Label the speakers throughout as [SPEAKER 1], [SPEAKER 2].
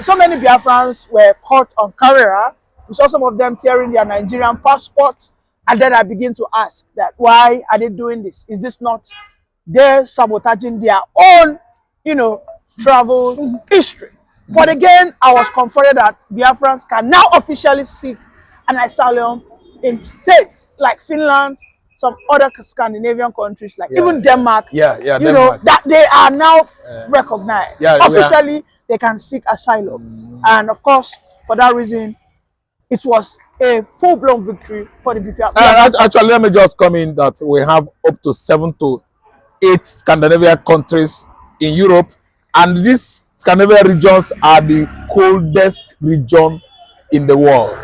[SPEAKER 1] So many Biafrans were caught on camera. We saw some of them tearing their Nigerian passports. And then I begin to ask that why are they doing this? Is this not they're sabotaging their own, travel history? But again, I was comforted that Biafrans can now officially seek an asylum in states like Finland, some other Scandinavian countries like even Denmark.
[SPEAKER 2] Denmark.
[SPEAKER 1] That they are now recognized. Officially, they can seek asylum. And of course, for that reason, it was a full-blown victory for the Biafra.
[SPEAKER 2] Actually, let me just come in that we have up to 7 to 8 Scandinavian countries in Europe, and these Scandinavian regions are the coldest region in the world.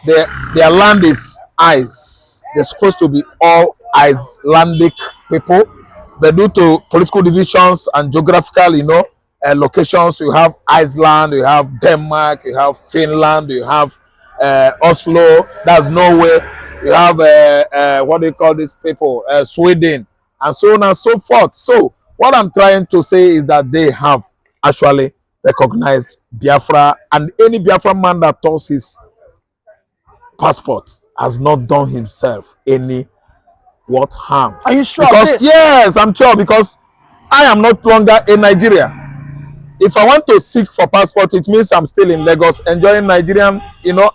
[SPEAKER 2] Their land is ice. They're supposed to be all Icelandic people, but due to political divisions and geographical, locations, you have Iceland, you have Denmark, you have Finland, you have Oslo, that's Norway, you have what do you call these people, Sweden, and so on and so forth. So what I'm trying to say is that they have actually recognized Biafra, and any Biafra man that touches his passport has not done himself any harm.
[SPEAKER 1] Are you sure?
[SPEAKER 2] Because yes, I'm sure, because I am not longer in Nigeria. If I want to seek for passport, it means I'm still in Lagos enjoying Nigerian,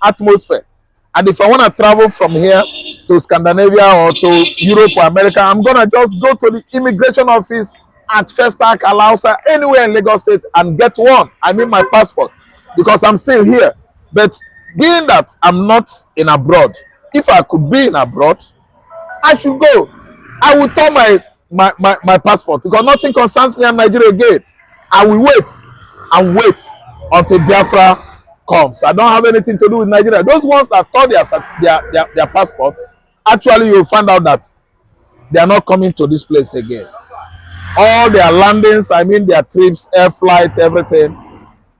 [SPEAKER 2] atmosphere. And if I want to travel from here to Scandinavia or to Europe or America, I'm gonna just go to the immigration office at Festac, Alausa, anywhere in Lagos State and get one. I mean my passport, because I'm still here. But being that I'm not in abroad, if I could be in abroad, I should go. I will turn my passport, because nothing concerns me in Nigeria again. I will wait and wait until Biafra comes. I don't have anything to do with Nigeria. Those ones that thought their passport, actually you'll find out that they are not coming to this place again. All their landings, I mean their trips, air flight, everything,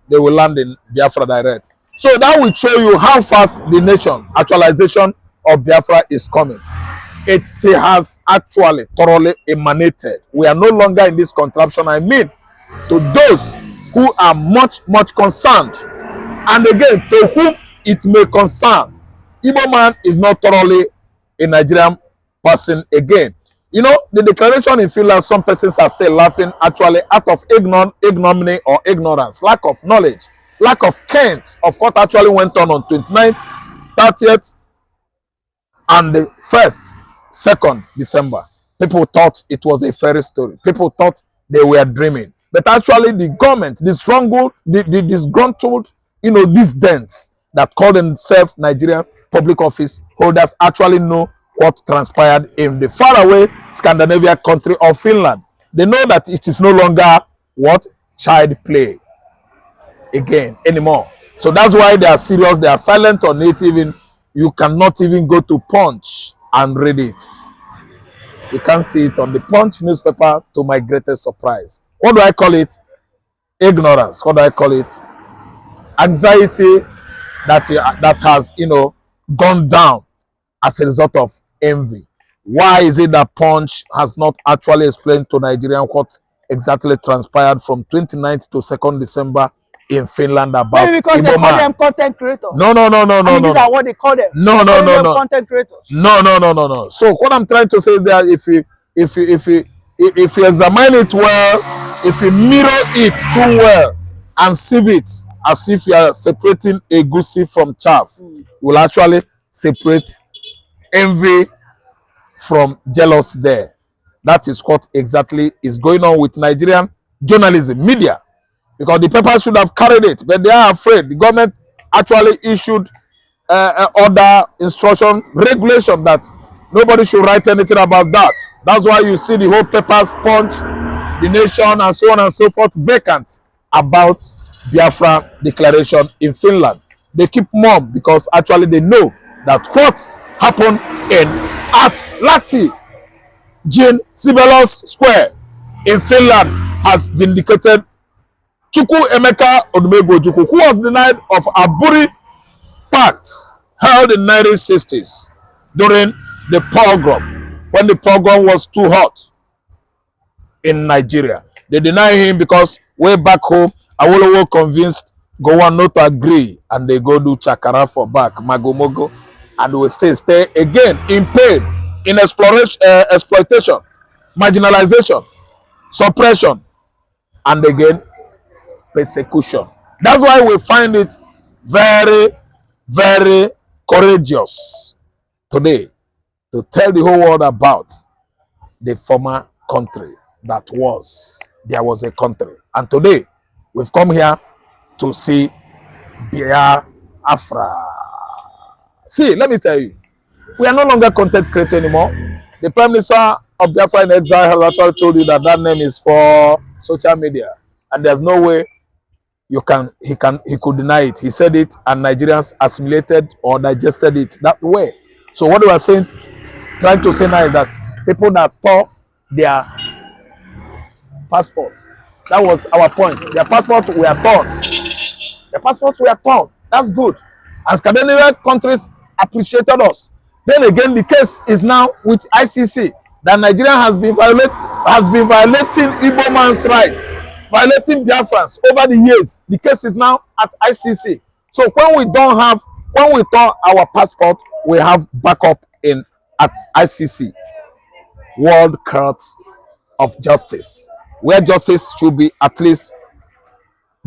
[SPEAKER 2] they will land in Biafra direct. So that will show you how fast the nation, actualization of Biafra is coming. It has actually thoroughly emanated. We are no longer in this contraption. I mean, to those who are much concerned, and again, to whom it may concern, Igbo man is not thoroughly a Nigerian person again. The declaration in Finland, some persons are still laughing, actually out of ignominy or ignorance, lack of knowledge, lack of cant of what actually went on 29th, 30th, and the 1st, 2nd December. People thought it was a fairy story. People thought they were dreaming. But actually the government, the stronghold, the disgruntled, these dents that call themselves Nigerian public office holders actually know what transpired in the faraway Scandinavian country of Finland. They know that it is no longer child play again anymore. So that's why they are serious. They are silent on it. Even you cannot even go to Punch and read it. You can't see it on the Punch newspaper, to my greatest surprise. What do I call it? Ignorance. What do I call it? Anxiety that has gone down as a result of envy. Why is it that Punch has not actually explained to Nigerians what exactly transpired from 29th to 2nd December in Finland about
[SPEAKER 1] maybe because they call them content creators.
[SPEAKER 2] No.
[SPEAKER 1] These are what they call them.
[SPEAKER 2] No.
[SPEAKER 1] Content creators.
[SPEAKER 2] No. So what I'm trying to say is that if you examine it well, if you mirror it too well and sieve it as if you are separating a goosey from chaff, you will actually separate envy from jealousy there. That is what exactly is going on with Nigerian journalism, media. Because the papers should have carried it, but they are afraid. The government actually issued order, instruction, regulation that nobody should write anything about that. That's why you see the whole papers, Punch, The Nation, and so on and so forth, vacant about Biafra declaration in Finland. They keep mum because actually they know that what happened at Lahti, Jean Sibelos Square in Finland has vindicated Chukwu Emeka Odumegwu Ojukwu, who was denied of Aburi Pact held in 1960s during the pogrom, when the pogrom was too hot in Nigeria. They denied him because way back home, Awolowo convinced go one not to agree, and they go do chakara for back, magomogo, and will stay again in pain, in exploitation, marginalization, suppression, and again persecution. That's why we find it very, very courageous today to tell the whole world about the former country that was. There was a country. And today, we've come here to see Biafra. See, let me tell you, we are no longer content creator anymore. The Prime Minister of Biafra in exile has actually told you that that name is for social media. And there's no way he could deny it. He said it, and Nigerians assimilated or digested it that way. So what we are saying, trying to say now is that people that tore their passport, that was our point. Their passports were torn. Their passports were torn. That's good. And Scandinavian countries appreciated us. Then again, the case is now with ICC that Nigeria has been violating Igbo man's rights, violating Biafrans over the years. The case is now at ICC. So when we turn our passport, we have backup at ICC, World Court of Justice, where justice should be at least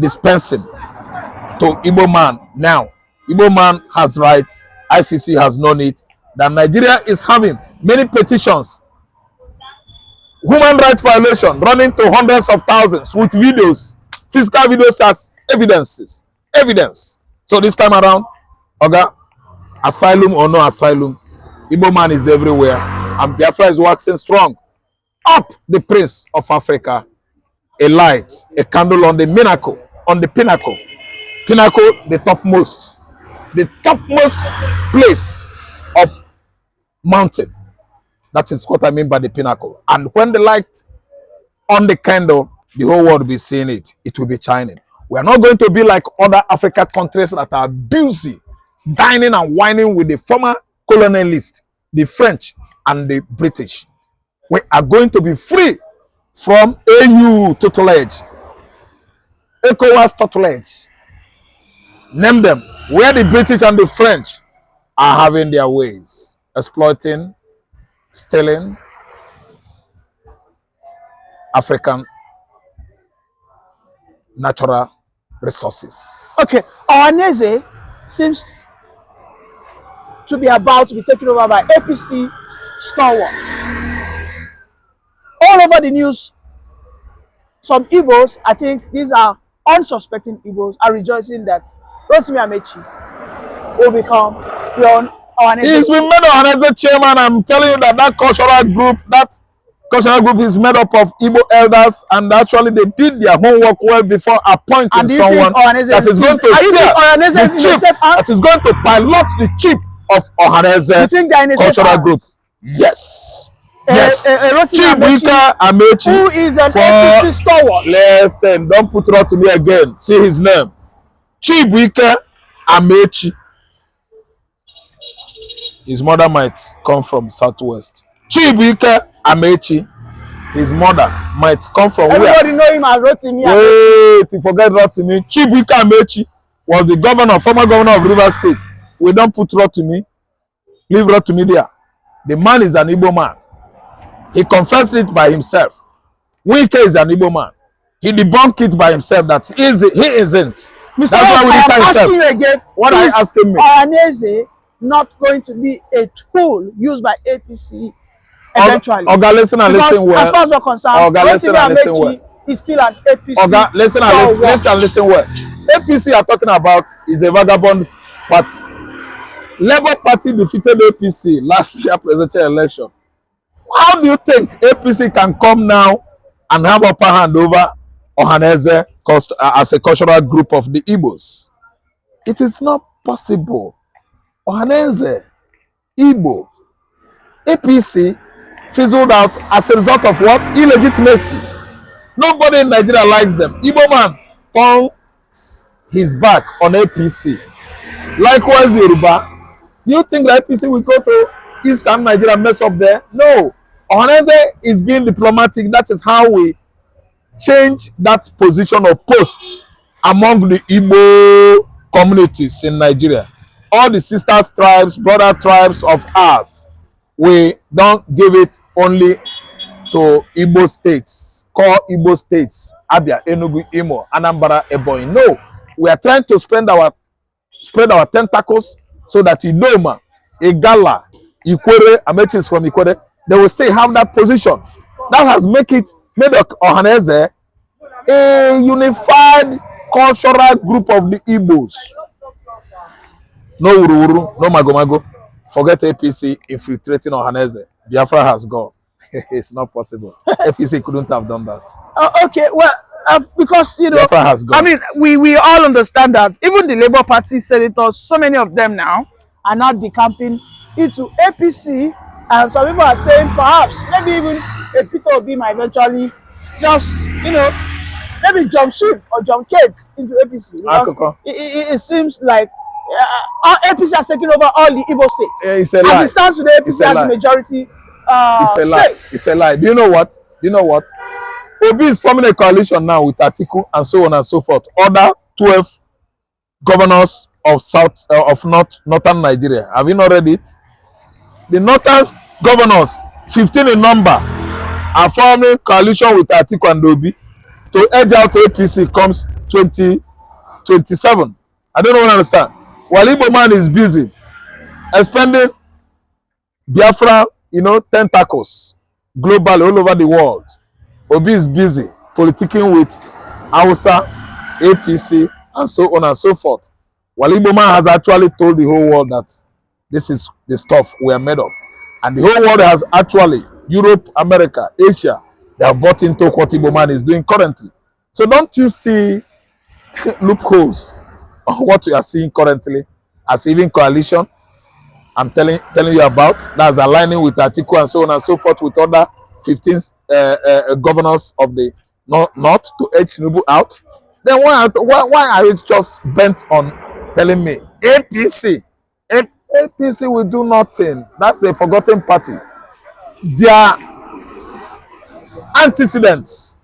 [SPEAKER 2] dispensing to Igbo man. Now, Igbo man has rights. ICC has known it. That Nigeria is having many petitions, human rights violation running to hundreds of thousands with videos, physical videos as evidence. So this time around, Oga, asylum or no asylum, Igbo man is everywhere, and Biafra is waxing strong. Up the Prince of Africa, a light, a candle on the pinnacle, the topmost place of mountain. That is what I mean by the pinnacle. And when the light on the candle, the whole world will be seeing it. It will be shining. We are not going to be like other African countries that are busy dining and whining with the former colonialists, the French and the British. We are going to be free from AU tutelage, ECOWAS tutelage. Name them. Where the British and the French are having their ways, exploiting, stealing African natural resources.
[SPEAKER 1] Okay, Ohaneze seems to be about to be taken over by APC stalwarts. All over the news, some Igbos, I think these are unsuspecting Igbos, are rejoicing that Rotimi Amechi will become the Ohaneze.
[SPEAKER 2] He's been made Ohaneze chairman. I'm telling you that cultural group is made up of Igbo elders, and actually they did their homework well before appointing someone that is going to that is going to pilot the chief of Ohaneze cultural group. Yes. Yes. Chief Amechi,
[SPEAKER 1] who is an APC stalwart.
[SPEAKER 2] Listen, don't put it to me again. See his name. Chief Amechi. His mother might come from Southwest. Chief Amechi. His mother might come from
[SPEAKER 1] Everybody
[SPEAKER 2] where?
[SPEAKER 1] know him as Rotimi.
[SPEAKER 2] Wait, you forget Rotimi. Chief Amechi was the former governor of Rivers State. We don't put Rotimi. Leave Rotimi there. The man is an Igbo man. He confessed it by himself. Wike is an Igbo man. He debunked it by himself that he isn't.
[SPEAKER 1] Mr.
[SPEAKER 2] That's why we
[SPEAKER 1] asking you again.
[SPEAKER 2] What are you asking me?
[SPEAKER 1] Ohaneze not going to be a tool used by APC eventually?
[SPEAKER 2] Oga, listen and listen well.
[SPEAKER 1] As far as we're concerned,
[SPEAKER 2] listen and listen well.
[SPEAKER 1] Is still an APC.
[SPEAKER 2] Oga, listen and listen well. APC are talking about is a vagabond party. Labour Party defeated APC last year presidential election. How do you think APC can come now and have upper hand over Ohaneze as a cultural group of the Igbos? It is not possible. Ohaneze, Igbo, APC fizzled out as a result of what? Illegitimacy. Nobody in Nigeria likes them. Igbo man turns his back on APC. Likewise, Yoruba. Do you think that APC will go to Eastern Nigeria and mess up there? No. Ohaneze is being diplomatic. That is how we change that position of post among the Igbo communities in Nigeria. All the sisters tribes, brother tribes of ours, we don't give it only to Igbo states, core Igbo states, Abia, Enugu, Imo, Anambra, Ebonyi. No, we are trying to spread our tentacles so that Idoma, Igala, Ikwere, Ametis from Ikwere, they will still have that position. That has made Ohaneze a unified cultural group of the Igbos. No Ururu, no Magomago. Forget APC infiltrating Ohaneze. Biafra has gone. It's not possible. APC couldn't have done that.
[SPEAKER 1] Okay, well, because you know,
[SPEAKER 2] Biafra has gone.
[SPEAKER 1] I mean, we all understand that even the Labour Party senators, so many of them now, are now decamping into APC, and some people are saying perhaps maybe even a Peter Obi might eventually just, you know, maybe jump ship or jump gate into APC, because it seems like APC has taken over all the Igbo states.
[SPEAKER 2] Yeah, it's a lie.
[SPEAKER 1] As it stands today, APC has the majority states.
[SPEAKER 2] It's a lie. Do you know what? Obi is forming a coalition now with Atiku and so on and so forth. Other 12 governors of northern Nigeria. Have you not read it? The northern governors, 15 in number, are forming coalition with Atiku and Obi to edge out APC comes 2027. I don't understand. While Igbo man is busy expanding Biafra, tentacles globally all over the world, Obi is busy politicking with Hausa, APC, and so on and so forth. While Igbo man has actually told the whole world that this is the stuff we are made of. And the whole world has actually, Europe, America, Asia, they have bought into what Igbo man is doing currently. So don't you see loopholes on what we are seeing currently as even coalition I'm telling you about, that's aligning with Atiku and so on and so forth with other 15 governors of the north to edge Tinubu out? Then why are you just bent on telling me APC will do nothing? That's a forgotten party. Their antecedents,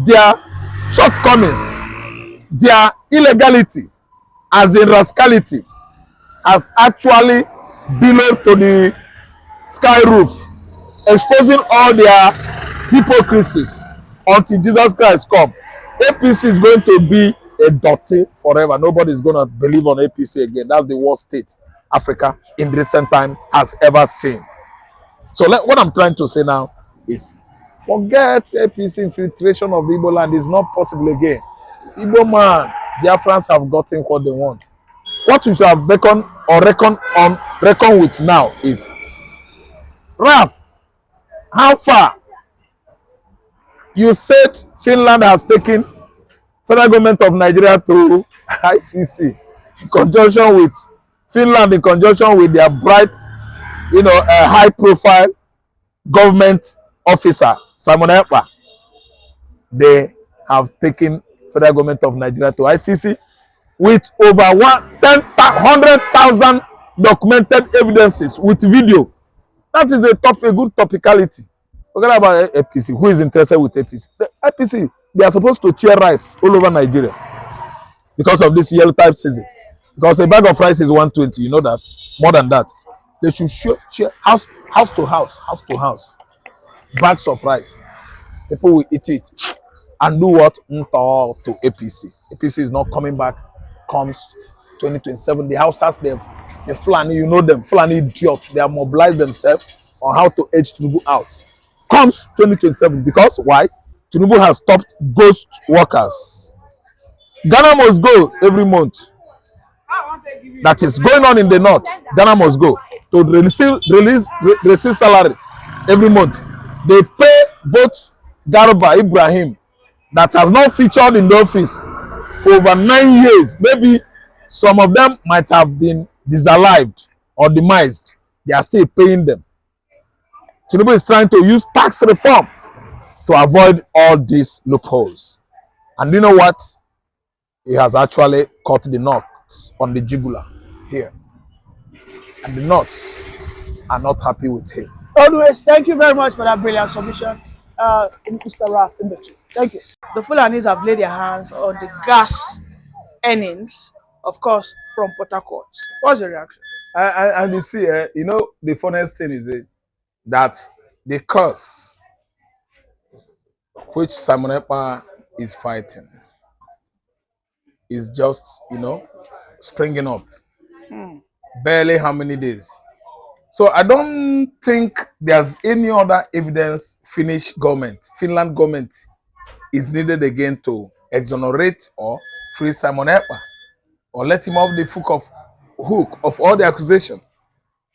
[SPEAKER 2] their shortcomings, their illegality, as in rascality, has actually billowed to the sky roof, exposing all their hypocrisies until Jesus Christ comes. APC is going to be a dirty forever. Nobody is going to believe on APC again. That's the worst state Africa in recent time has ever seen. So what I'm trying to say now is forget APC infiltration of the Igbo land. Is not possible again. Igbo man, Biafrans have gotten what they want. What we should have reckon with now is, Raf, how far? You said Finland has taken federal government of Nigeria to ICC in conjunction with Finland, in conjunction with their bright, high-profile government officer, Simon Ekpa. They have taken federal government of Nigeria to ICC with over 100,000 documented evidences with video. That is a good topicality. Forget about APC. Who is interested with APC? The APC, they are supposed to share rice all over Nigeria because of this yellow type season. Because a bag of rice is 120, you know that. More than that. They should share house to house. Bags of rice. People will eat it. And do what? To APC. APC is not coming back. Comes 2027. The houses, the Fulani, you know them, Fulani idiot. They have mobilized themselves on how to edge Tinubu out. Comes 2027. Because why? Tinubu has stopped ghost workers. Ghana must go every month. That is going on in the north. Ghana must go to receive salary every month. They pay both Garba Ibrahim, that has not featured in the office for over 9 years. Maybe some of them might have been disallowed or demised. They are still paying them. Tinubu is trying to use tax reform to avoid all these loopholes. And you know what? He has actually caught the knot on the jugular here. And the knots are not happy with him.
[SPEAKER 1] Always, thank you very much for that brilliant submission, Mr. Raf. Thank you. The Fulanis have laid their hands on the gas earnings, of course, from Port Harcourt. What's your reaction?
[SPEAKER 2] And you see, the funniest thing is that the cause which Simon Ekpa is fighting is just, springing up. Barely how many days. So I don't think there's any other evidence Finland government is needed again to exonerate or free Simon Ekpa or let him off the hook of all the accusation.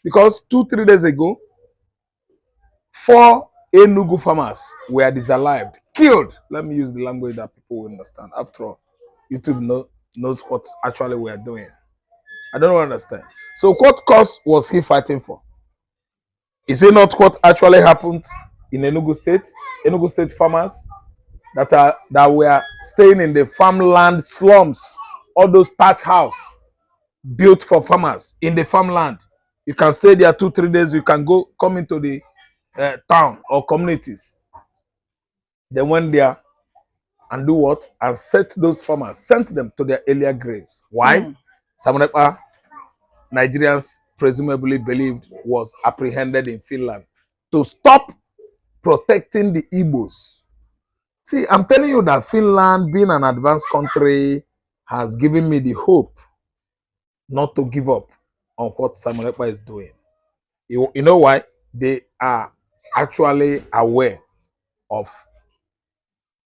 [SPEAKER 2] Because 2-3 days ago, 4 Enugu farmers were disallowed, killed. Let me use the language that people will understand. After all, YouTube knows what actually we are doing. I don't understand. So what cause was he fighting for? Is it not what actually happened in Enugu State? Enugu State farmers that were staying in the farmland slums, all those thatch house built for farmers in the farmland. You can stay there 2-3 days. You can come into the town or communities. They went there and do what? And sent them to their earlier graves. Why? Simon Ekpa, Nigerians presumably believed, was apprehended in Finland to stop protecting the Igbos. See, I'm telling you that Finland, being an advanced country, has given me the hope not to give up on what Simon Ekpa is doing. You know why? They are actually aware of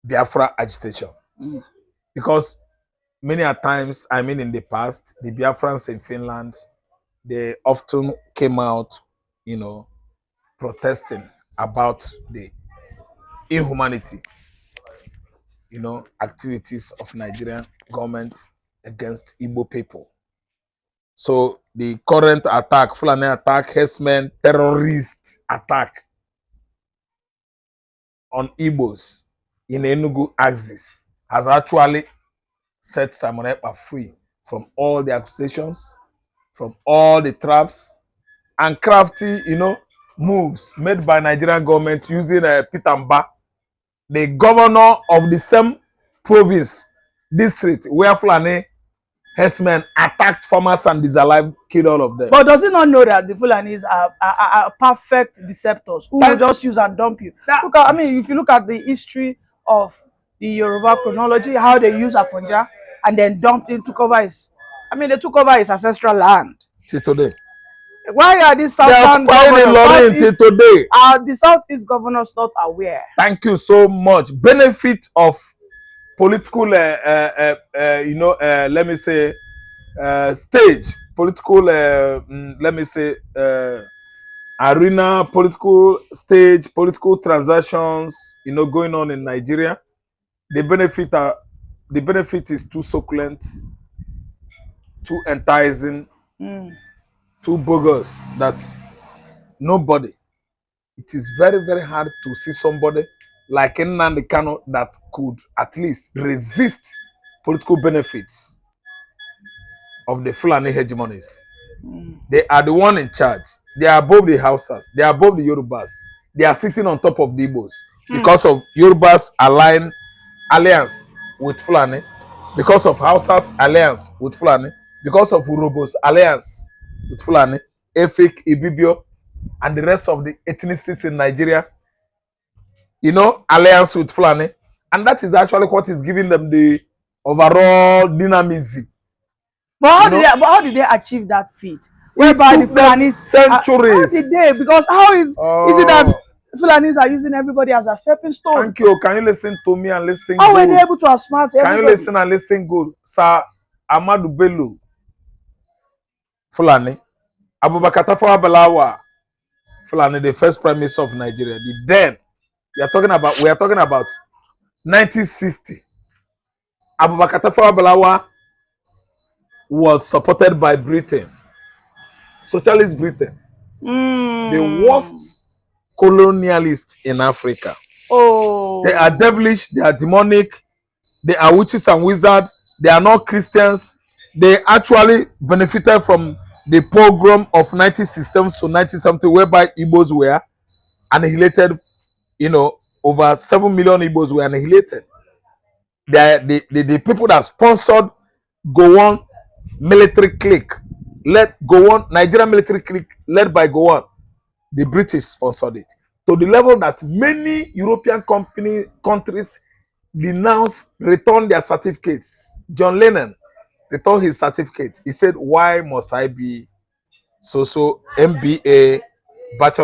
[SPEAKER 2] Biafra agitation. Because many a times, in the past, the Biafrans in Finland, they often came out, protesting about the inhumanity, activities of Nigerian government against Igbo people. So the current attack, Fulani attack, herdsmen, terrorist attack on Igbos in Enugu axis has actually set Simon Ekpa free from all the accusations, from all the traps and crafty, moves made by Nigerian government using Peter Mba, the governor of the same province, district where Fulani herdsmen attacked farmers and disallowed, killed all of them.
[SPEAKER 1] But does he not know that the Fulanis are perfect deceptors who will just use and dump you? Look at, if you look at the history of the Yoruba chronology, how they use Afonja and then dumped him, took over his, they took over his ancestral land.
[SPEAKER 2] Till today.
[SPEAKER 1] Why are these southern governors,
[SPEAKER 2] today?
[SPEAKER 1] Are the southeast governors not aware?
[SPEAKER 2] Thank you so much. Benefit of political, let me say, stage, political, let me say, arena, political stage, political transactions, going on in Nigeria. The benefit is too succulent, too enticing, too bogus that nobody. It is very, very hard to see somebody like Nnamdi Kanu that could at least resist political benefits of the Fulani hegemonies. They are the one in charge. They are above the Hausas. They are above the Yorubas. They are sitting on top of the Igbos because of Yorubas' alliance with Fulani, because of Hausas' alliance with Fulani, because of Urhobo's alliance with Fulani, Efik, Ibibio, and the rest of the ethnicities in Nigeria, alliance with Fulani. And that is actually what is giving them the overall dynamism.
[SPEAKER 1] But how did they achieve that feat? Whereby the Fulanis
[SPEAKER 2] centuries.
[SPEAKER 1] How did they? Because how is it that Fulanis are using everybody as a stepping stone?
[SPEAKER 2] Thank you. Can you listen to me and listen
[SPEAKER 1] How
[SPEAKER 2] good?
[SPEAKER 1] were they able to outsmart everybody?
[SPEAKER 2] Can you listen and listen good? Sir Ahmadu Bello Fulani, Abubakar Tafawa Balewa Fulani, the first prime minister of Nigeria. We are talking about 1960. Abubakar Tafawa Balewa was supported by Britain, socialist Britain, the worst colonialist in Africa. They are devilish, they are demonic, they are witches and wizards, they are not Christians. They actually benefited from the pogrom of 1960 to 1970, whereby Igbos were annihilated. Over 7 million Igbos were annihilated. The people that sponsored Gowon military clique, Nigerian military clique led by Gowon. The British sponsored it to the level that many European countries returned their certificates. John Lennon returned his certificate. He said, "Why must I be so MBA, bachelor